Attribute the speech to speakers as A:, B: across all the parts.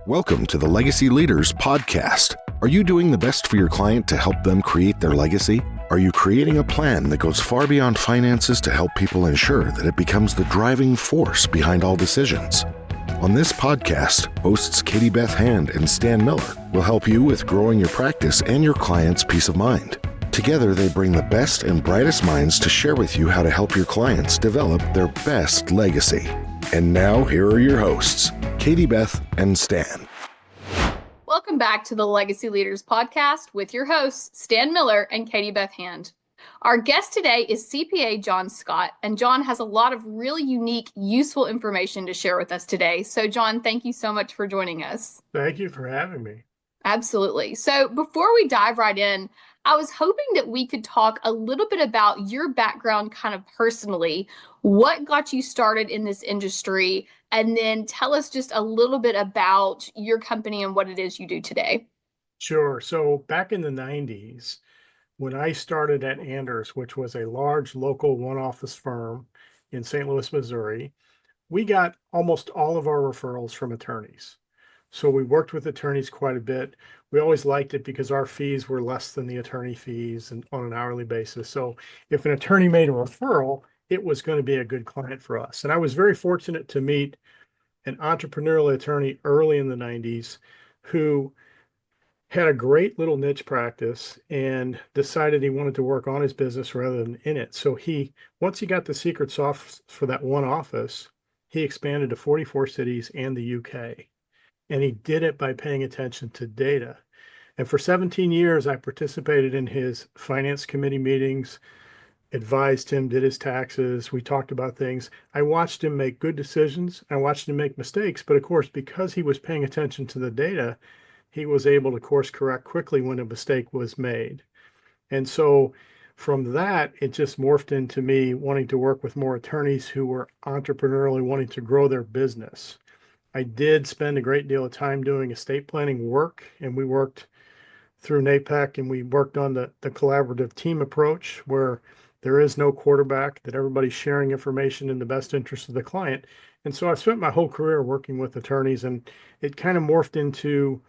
A: Welcome to the Legacy Leaders Podcast. Are you doing the best for your client to help them create their legacy? Are you creating a plan that goes far beyond finances to help people ensure that it becomes the driving force behind all decisions? On this podcast, hosts Katie Beth Hand and Stan Miller will help you with growing your practice and your clients' peace of mind. Together, they bring the best and brightest minds to share with you how to help your clients develop their best legacy. And now, here are your hosts, Katie Beth and Stan.
B: Welcome back to the Legacy Leaders Podcast with your hosts, Stan Miller and Katie Beth Hand. Our guest today is CPA John Scott, and John has a lot of really unique, useful information to share with us today. So, John, thank you so much for joining us.
C: Thank you for having me.
B: Absolutely. So before we dive right in, I was hoping that we could talk a little bit about your background kind of personally, what got you started in this industry, and then tell us just a little bit about your company and what it is you do today.
C: Sure. So back in the 90s, when I started at Anders, which was a large local one-office firm in St. Louis, Missouri, we got almost all of our referrals from attorneys. So we worked with attorneys quite a bit. We always liked it because our fees were less than the attorney fees and on an hourly basis. So if an attorney made a referral, it was going to be a good client for us. And I was very fortunate to meet an entrepreneurial attorney early in the 90s who had a great little niche practice and decided he wanted to work on his business rather than in it. So once he got the secret sauce for that one office, he expanded to 44 cities and the UK. And he did it by paying attention to data. And for 17 years, I participated in his finance committee meetings, advised him, did his taxes. We talked about things. I watched him make good decisions. I watched him make mistakes. But of course, because he was paying attention to the data, he was able to course correct quickly when a mistake was made. And so from that, it just morphed into me wanting to work with more attorneys who were entrepreneurially wanting to grow their business. I did spend a great deal of time doing estate planning work, and we worked through NAPEC, and we worked on the collaborative team approach where there is no quarterback, that everybody's sharing information in the best interest of the client. And so I spent my whole career working with attorneys, and it kind of morphed into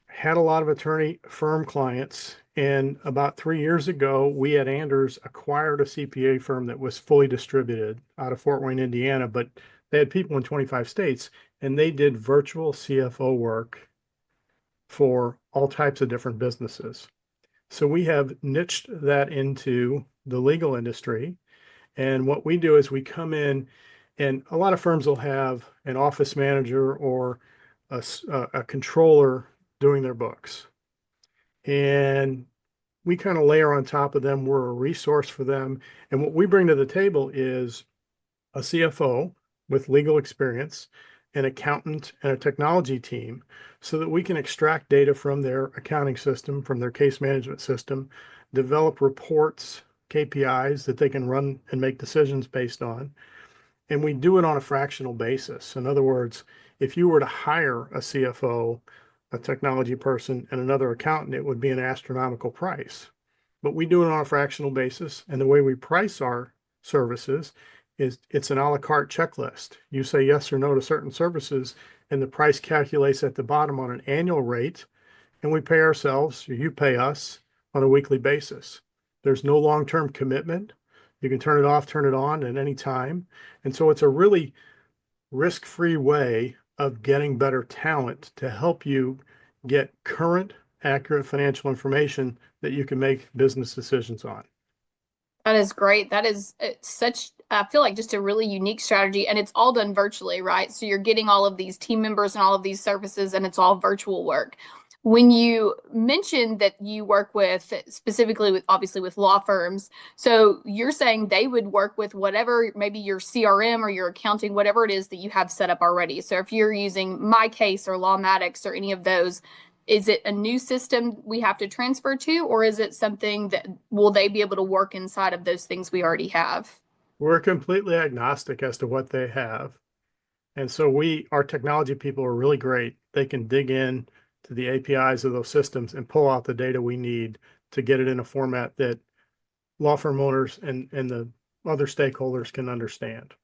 C: had a lot of attorney firm clients. And about 3 years ago, we at Anders acquired a CPA firm that was fully distributed out of Fort Wayne, Indiana, but they had people in 25 states, and they did virtual CFO work for all types of different businesses. So we have niched that into the legal industry. And what we do is we come in, and a lot of firms will have an office manager or a controller doing their books. And we kind of layer on top of them. We're a resource for them. And what we bring to the table is a CFO with legal experience, an accountant, and a technology team so that we can extract data from their accounting system, from their case management system, develop reports, KPIs that they can run and make decisions based on. And we do it on a fractional basis. In other words, if you were to hire a CFO, a technology person, and another accountant, it would be an astronomical price. But we do it on a fractional basis. And the way we price our services is it's an a la carte checklist. You say yes or no to certain services, and the price calculates at the bottom on an annual rate, and we pay ourselves, or you pay us, on a weekly basis. There's no long-term commitment. You can turn it off, turn it on at any time. And so it's a really risk-free way of getting better talent to help you get current, accurate financial information that you can make business decisions on.
B: That is great. That is I feel like just a really unique strategy, and it's all done virtually, right? So you're getting all of these team members and all of these services, and it's all virtual work. When you mentioned that you work with specifically with obviously with law firms, so you're saying they would work with whatever, maybe your CRM or your accounting, whatever it is that you have set up already. So if you're using MyCase or Lawmatics or any of those, is it a new system we have to transfer to, or is it something that will they be able to work inside of those things we already have?
C: We're completely agnostic as to what they have. And so our technology people are really great. They can dig in to the APIs of those systems and pull out the data we need to get it in a format that law firm owners and the other stakeholders can understand.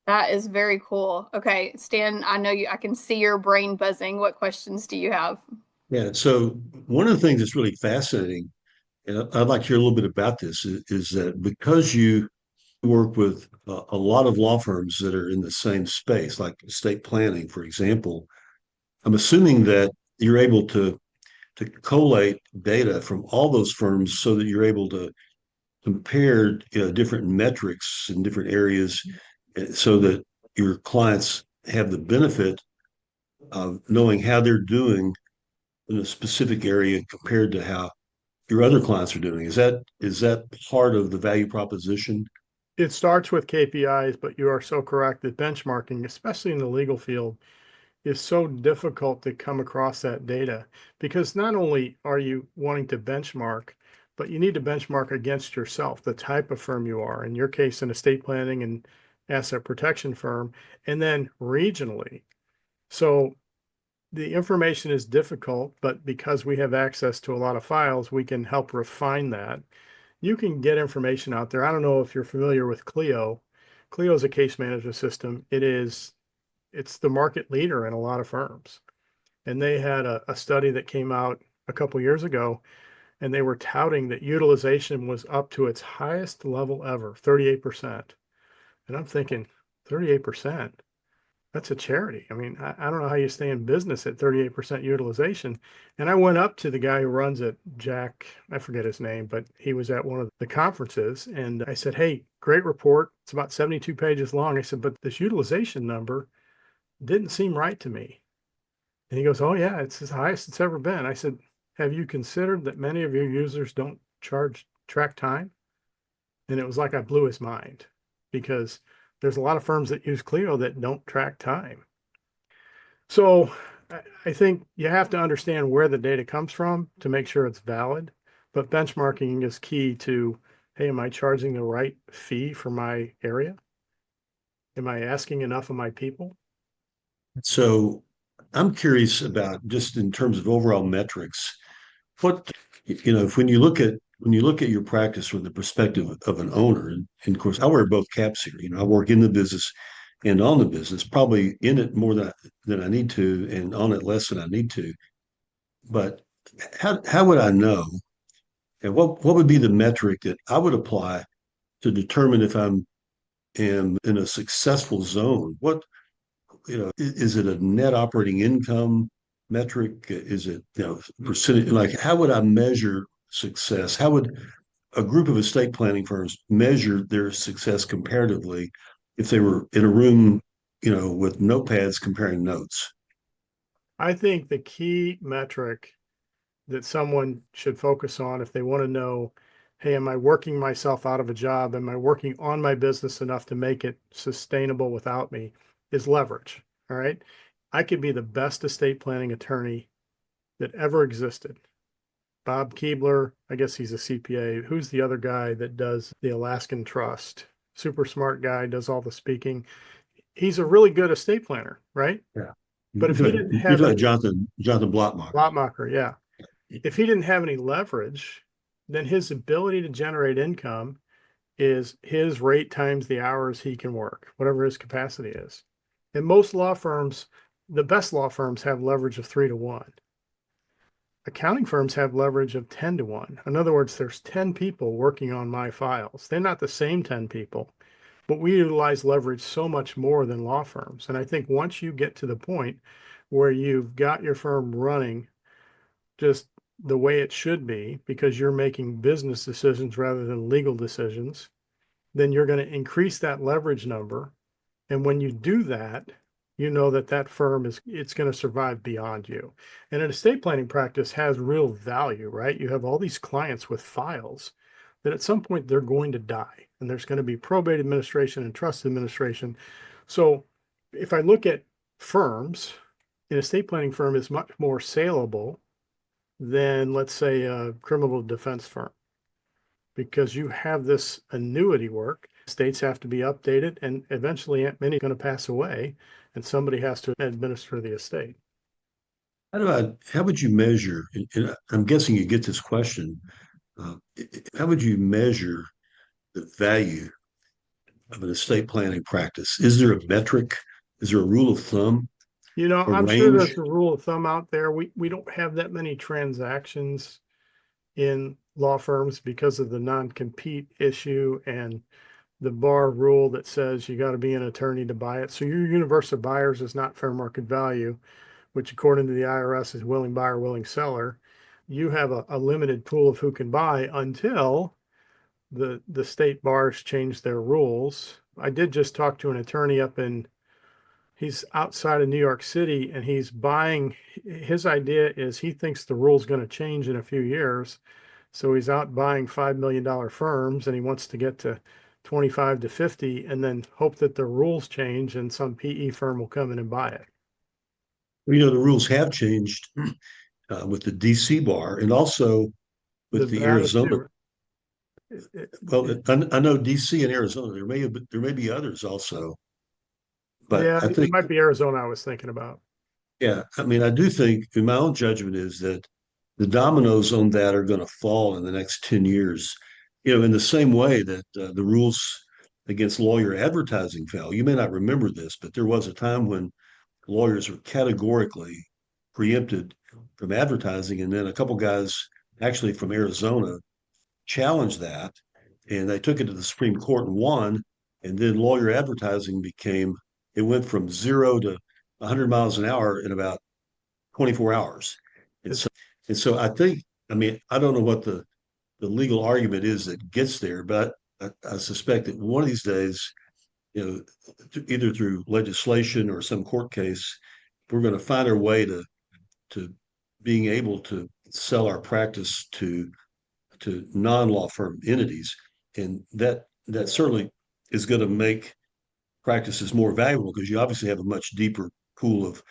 B: That is very cool. Okay, Stan, I know you, I can see your brain buzzing. What questions do you have?
D: Yeah. So one of the things that's really fascinating, and I'd like to hear a little bit about this, is that because you work with a lot of law firms that are in the same space, like estate planning, for example, I'm assuming that you're able to collate data from all those firms so that you're able to compare different metrics in different areas so that your clients have the benefit of knowing how they're doing in a specific area compared to how your other clients are doing. Is that part of the value proposition?
C: It starts with KPIs, but you are so correct that benchmarking, especially in the legal field, is so difficult to come across that data because not only are you wanting to benchmark, but you need to benchmark against yourself, the type of firm you are, in your case, an estate planning and asset protection firm, and then regionally. So the information is difficult, but because we have access to a lot of files, we can help refine that. You can get information out there. I don't know if you're familiar with Clio. Clio is a case management system. It's the market leader in a lot of firms. And they had a study that came out a couple years ago, and they were touting that utilization was up to its highest level ever, 38%. And I'm thinking, 38%? That's a charity. I mean, I don't know how you stay in business at 38% utilization. And I went up to the guy who runs it, Jack, I forget his name, but he was at one of the conferences. And I said, hey, great report. It's about 72 pages long. I said, but this utilization number didn't seem right to me. And he goes, oh, yeah, it's the highest it's ever been. I said, have you considered that many of your users don't charge track time? And it was like I blew his mind because there's a lot of firms that use Clio that don't track time. So I think you have to understand where the data comes from to make sure it's valid. But benchmarking is key to, hey, am I charging the right fee for my area? Am I asking enough of my people?
D: So I'm curious about just in terms of overall metrics, what if when you look at your practice from the perspective of an owner, and of course I wear both caps here. I work in the business and on the business, probably in it more than I need to, and on it less than I need to. But how would I know? And what would be the metric that I would apply to determine if am in a successful zone? Is it a net operating income metric? Is it, percentage? Like, how would I measure success? How would a group of estate planning firms measure their success comparatively if they were in a room, with notepads comparing notes?
C: I think the key metric that someone should focus on if they want to know, hey, am I working myself out of a job? Am I working on my business enough to make it sustainable without me? Is leverage. All right. I could be the best estate planning attorney that ever existed. Bob Keebler, I guess he's a CPA. Who's the other guy that does the Alaskan Trust? Super smart guy, does all the speaking. He's a really good estate planner, right?
D: Yeah.
C: But if he didn't
D: You're
C: have
D: talking
C: any,
D: Jonathan Blotmacher.
C: Blotmacher, yeah. If he didn't have any leverage, then his ability to generate income is his rate times the hours he can work, whatever his capacity is. And most law firms, the best law firms have leverage of 3 to 1. Accounting firms have leverage of 10 to 1. In other words, there's 10 people working on my files. They're not the same 10 people, but we utilize leverage so much more than law firms. And I think once you get to the point where you've got your firm running just the way it should be because you're making business decisions rather than legal decisions, then you're going to increase that leverage number. And when you do that, you know that that firm is it's going to survive beyond you. And an estate planning practice has real value, right? You have all these clients with files that at some point they're going to die, and there's going to be probate administration and trust administration. So if I look at firms, an estate planning firm is much more saleable than, let's say, a criminal defense firm because you have this annuity work. States have to be updated, and eventually Aunt Minnie's going to pass away, and somebody has to administer the estate.
D: How would you measure? And I'm guessing you get this question. Uh, how would you measure the value of an estate planning practice? Is there a metric? Is there a rule of thumb, a
C: I'm sure
D: range?
C: there's a rule of thumb out there. We don't have that many transactions in law firms because of the non-compete issue and the bar rule that says you got to be an attorney to buy it. So your universe of buyers is not fair market value, which according to the IRS is willing buyer, willing seller. You have a limited pool of who can buy until the state bars change their rules. I did just talk to an attorney he's outside of New York City and he's buying. His idea is he thinks the rule's going to change in a few years. So he's out buying $5 million firms and he wants to get to 25 to 50 and then hope that the rules change and some PE firm will come in and buy it.
D: The rules have changed with the DC bar and also with the
C: Nevada
D: Arizona.
C: too.
D: Well, I know DC and Arizona. There may be others also, but
C: Yeah,
D: I
C: it
D: think,
C: might be Arizona I was thinking about.
D: yeah, I mean, I do think, in my own judgment, is that the dominoes on that are going to fall in the next 10 years. In the same way that the rules against lawyer advertising fell. You may not remember this, but there was a time when lawyers were categorically preempted from advertising, and then a couple guys, actually from Arizona, challenged that, and they took it to the Supreme Court and won. And then lawyer advertising it went from 0 to 100 miles an hour in about 24 hours. And
C: It's
D: so, and so I think, I mean, I don't know what the legal argument is that gets there, but I suspect that one of these days, either through legislation or some court case, we're going to find our way to being able to sell our practice to non-law firm entities, and that certainly is going to make practices more valuable because you obviously have a much deeper pool of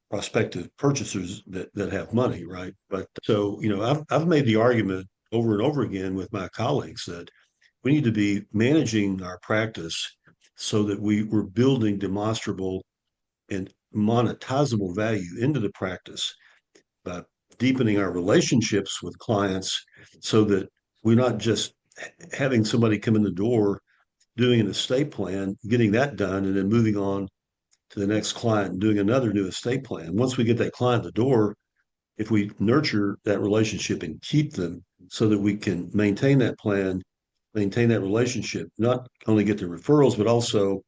D: prospective purchasers that have money, right? But so I've made the argument over and over again with my colleagues that we need to be managing our practice so that we're building demonstrable and monetizable value into the practice by deepening our relationships with clients so that we're not just having somebody come in the door doing an estate plan, getting that done, and then moving on to the next client and doing another new estate plan. Once we get that client at the door, if we nurture that relationship and keep them so that we can maintain that plan, maintain that relationship, not only get the referrals, but also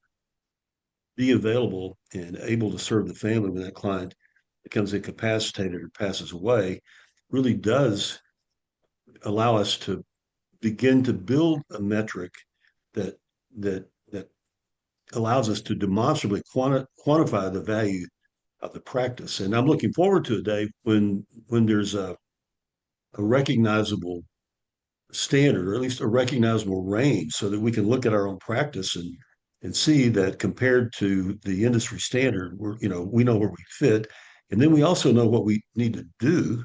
D: be available and able to serve the family when that client becomes incapacitated or passes away, really does allow us to begin to build a metric that that allows us to demonstrably quantify the value of the practice. And I'm looking forward to a day when there's a recognizable standard, or at least a recognizable range, so that we can look at our own practice and see that compared to the industry standard, we know where we fit, and then we also know what we need to do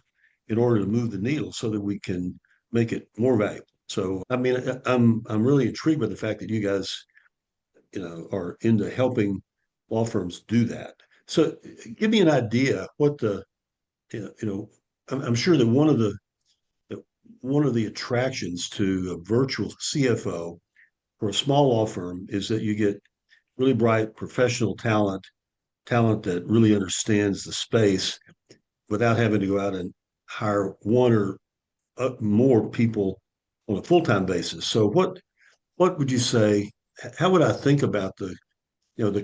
D: in order to move the needle so that we can make it more valuable. So, I mean, I'm really intrigued by the fact that you guys, are into helping law firms do that. So, give me an idea what I'm sure that one of the attractions to a virtual CFO for a small law firm is that you get really bright professional talent that really understands the space without having to go out and hire one or more people on a full-time basis. So what would you say? How would I think about the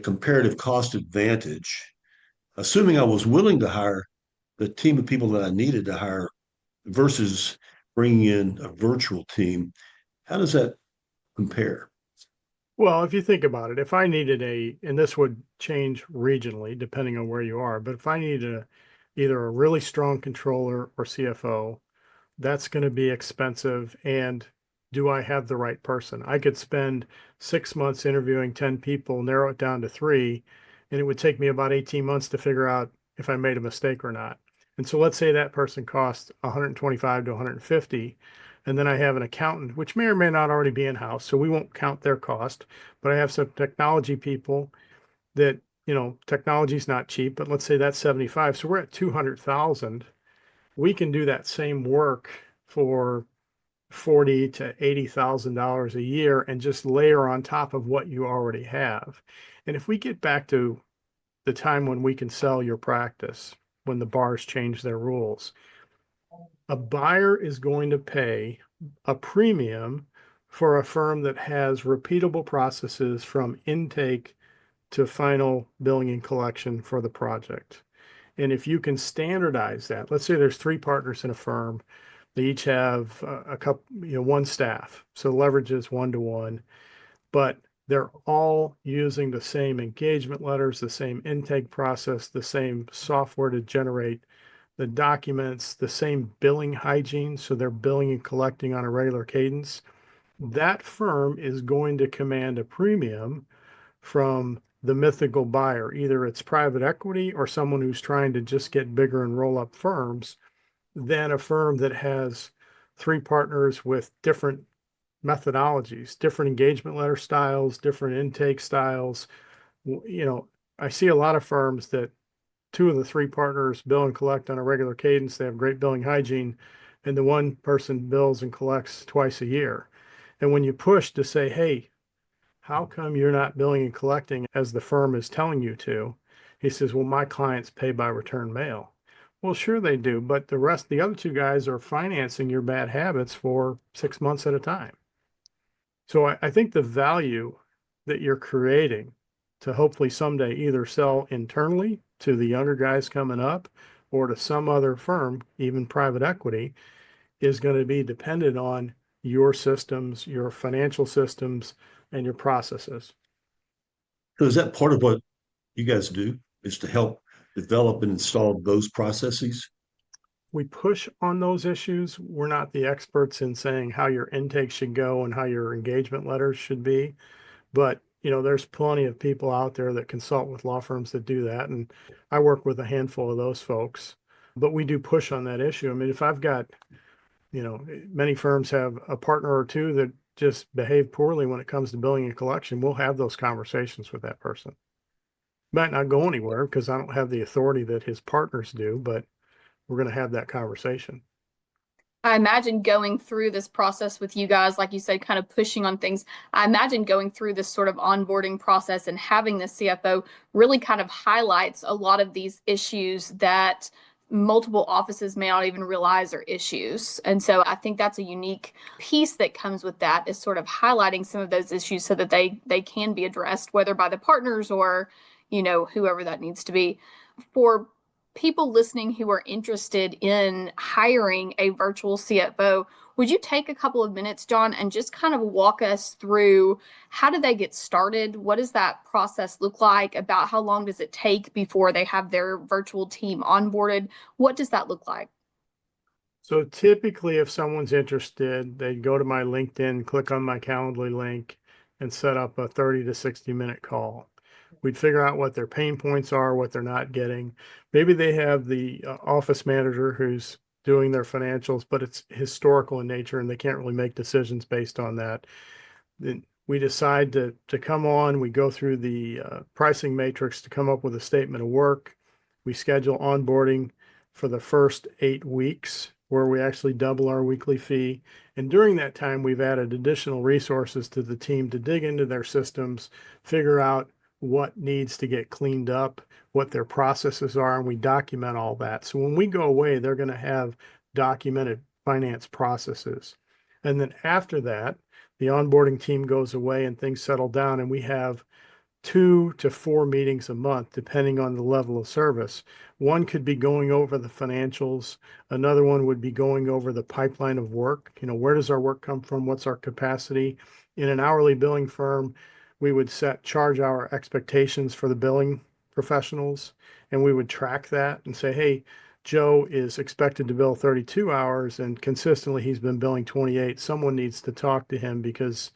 D: comparative cost advantage, assuming I was willing to hire the team of people that I needed to hire versus bringing in a virtual team? How does that compare?
C: Well, if you think about it, if I needed and this would change regionally depending on where you are, but if I needed either a really strong controller or CFO, that's going to be expensive. And do I have the right person? I could spend 6 months interviewing 10 people, narrow it down to three, and it would take me about 18 months to figure out if I made a mistake or not. And so let's say that person costs 125 to 150, and then I have an accountant, which may or may not already be in-house, so we won't count their cost, but I have some technology people that, technology is not cheap, but let's say that's 75. So we're at 200,000. We can do that same work for $40,000 to $80,000 a year and just layer on top of what you already have. And if we get back to the time when we can sell your practice, when the bars change their rules, a buyer is going to pay a premium for a firm that has repeatable processes from intake to final billing and collection for the project. And if you can standardize that, let's say there's 3 partners in a firm, they each have a couple, one staff, so leverage is 1-to-1, but they're all using the same engagement letters, the same intake process, the same software to generate the documents, the same billing hygiene, so they're billing and collecting on a regular cadence. That firm is going to command a premium from the mythical buyer. Either it's private equity or someone who's trying to just get bigger and roll up firms, than a firm that has 3 partners with different methodologies, different engagement letter styles, different intake styles. I see a lot of firms that 2 of the 3 partners bill and collect on a regular cadence. They have great billing hygiene, and the one person bills and collects twice a year. And when you push to say, hey, how come you're not billing and collecting as the firm is telling you to? He says, well, my clients pay by return mail. Well, sure they do, but the other 2 guys are financing your bad habits for 6 months at a time. So I think the value that you're creating to hopefully someday either sell internally to the younger guys coming up or to some other firm, even private equity, is going to be dependent on your systems, your financial systems, and your processes.
D: So is that part of what you guys do, is to help develop and install those processes?
C: We push on those issues. We're not the experts in saying how your intake should go and how your engagement letters should be. But, there's plenty of people out there that consult with law firms that do that. And I work with a handful of those folks. But we do push on that issue. I mean, if I've got, many firms have a partner or 2 that just behave poorly when it comes to billing and collection, we'll have those conversations with that person. Might not go anywhere because I don't have the authority that his partners do, but we're going to have that conversation.
B: I imagine going through this process with you guys, like you said, kind of pushing on things. I imagine going through this sort of onboarding process and having the CFO really kind of highlights a lot of these issues that multiple offices may not even realize are issues. And so I think that's a unique piece that comes with that, is sort of highlighting some of those issues so that they can be addressed, whether by the partners or, whoever that needs to be. For people listening who are interested in hiring a virtual CFO, would you take a couple of minutes, John, and just kind of walk us through how do they get started? What does that process look like? About how long does it take before they have their virtual team onboarded? What does that look like?
C: So typically, if someone's interested, they go to my LinkedIn, click on my Calendly link, and set up a 30 to 60-minute call. We'd figure out what their pain points are, what they're not getting. Maybe they have the office manager who's doing their financials, but it's historical in nature and they can't really make decisions based on that. Then we decide to come on, we go through the pricing matrix to come up with a statement of work. We schedule onboarding for the first 8 weeks where we actually double our weekly fee. And during that time, we've added additional resources to the team to dig into their systems, figure out what needs to get cleaned up, what their processes are, and we document all that. So when we go away, they're going to have documented finance processes. And then after that, the onboarding team goes away and things settle down, and we have 2 to 4 meetings a month, depending on the level of service. One could be going over the financials. Another one would be going over the pipeline of work. Where does our work come from? What's our capacity? In an hourly billing firm, we would set charge hour expectations for the billing professionals, and we would track that and say, hey, Joe is expected to bill 32 hours and consistently he's been billing 28. Someone needs to talk to him because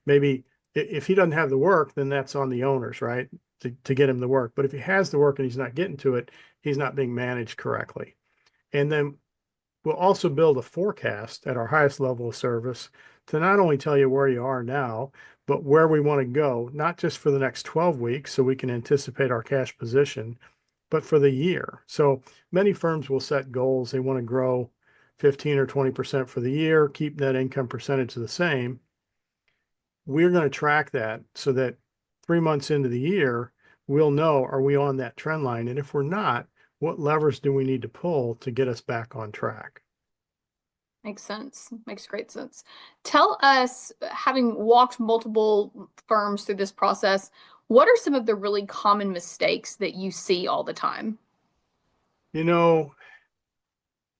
C: maybe if he doesn't have the work, then that's on the owners, right? To get him the work. But if he has the work and he's not getting to it, he's not being managed correctly. And then we'll also build a forecast at our highest level of service to not only tell you where you are now, but where we want to go, not just for the next 12 weeks so we can anticipate our cash position, but for the year. So many firms will set goals. They want to grow 15 or 20% for the year, keep net income percentage the same. We're going to track that so that 3 months into the year, we'll know, are we on that trend line? And if we're not, what levers do we need to pull to get us back on track?
B: Makes sense. Makes great sense. Tell us, having walked multiple firms through this process, what are some of the really common mistakes that you see all the time?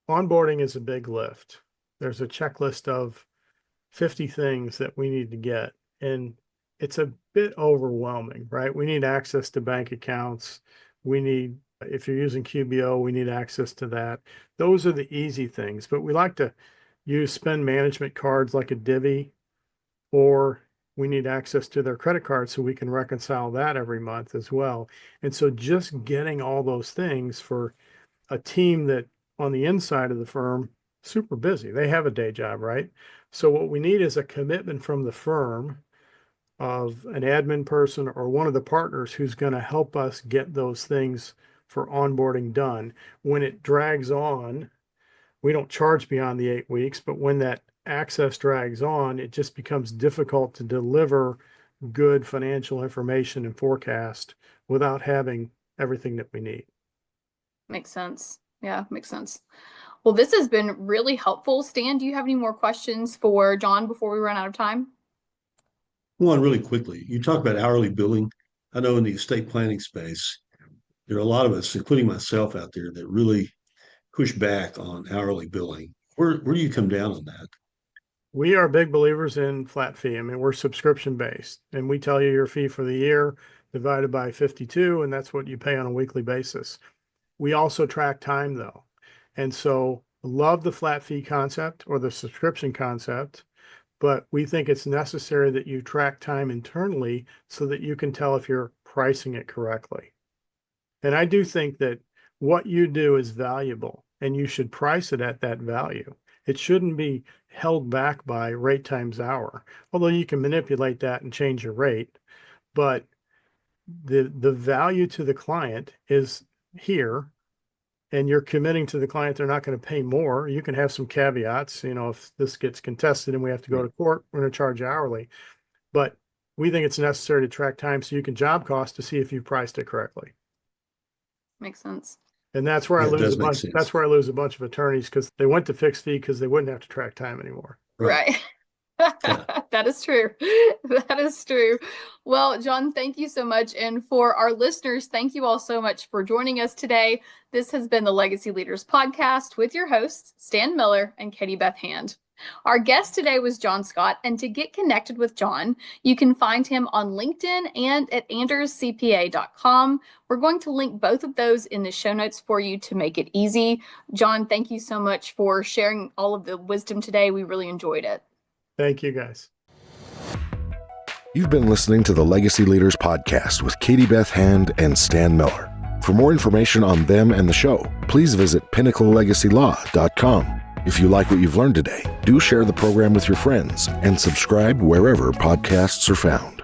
C: Onboarding is a big lift. There's a checklist of 50 things that we need to get, and it's a bit overwhelming, right? We need access to bank accounts. If you're using QBO, we need access to that. Those are the easy things, but we like to use spend management cards like a divvy, or we need access to their credit card so we can reconcile that every month as well. And so just getting all those things for a team that on the inside of the firm, super busy. They have a day job, right? So what we need is a commitment from the firm of an admin person or one of the partners who's going to help us get those things for onboarding done. When it drags on, we don't charge beyond the 8 weeks, but when that access drags on, it just becomes difficult to deliver good financial information and forecast without having everything that we need.
B: Makes sense. Yeah, makes sense. Well, this has been really helpful. Stan, do you have any more questions for John before we run out of time?
D: One really quickly, you talk about hourly billing. I know in the estate planning space, there are a lot of us, including myself out there, that really push back on hourly billing. Where do you come down on that?
C: We are big believers in flat fee. I mean, we're subscription based, and we tell you your fee for the year divided by 52, and that's what you pay on a weekly basis. We also track time though. And so love the flat fee concept or the subscription concept, but we think it's necessary that you track time internally so that you can tell if you're pricing it correctly. And I do think that what you do is valuable and you should price it at that value. It shouldn't be held back by rate times hour, although you can manipulate that and change your rate. But the value to the client is here, and you're committing to the client they're not going to pay more. You can have some caveats. If this gets contested and we have to go to court, we're going to charge you hourly. But we think it's necessary to track time so you can job cost to see if you priced it correctly.
B: Makes sense.
C: And that's where I
D: Yeah, it
C: lose
D: does
C: a
D: make
C: bunch.
D: sense.
C: That's where I lose a bunch of attorneys because they went to fixed fee because they wouldn't have to track time anymore.
B: Right.
D: Yeah.
B: That is true. That is true. Well, John, thank you so much. And for our listeners, thank you all so much for joining us today. This has been the Legacy Leaders Podcast with your hosts, Stan Miller and Katie Beth Hand. Our guest today was John Scott, and to get connected with John, you can find him on LinkedIn and at anderscpa.com. We're going to link both of those in the show notes for you to make it easy. John, thank you so much for sharing all of the wisdom today. We really enjoyed it.
C: Thank you, guys.
A: You've been listening to the Legacy Leaders Podcast with Katie Beth Hand and Stan Miller. For more information on them and the show, please visit pinnaclelegacylaw.com. If you like what you've learned today, do share the program with your friends and subscribe wherever podcasts are found.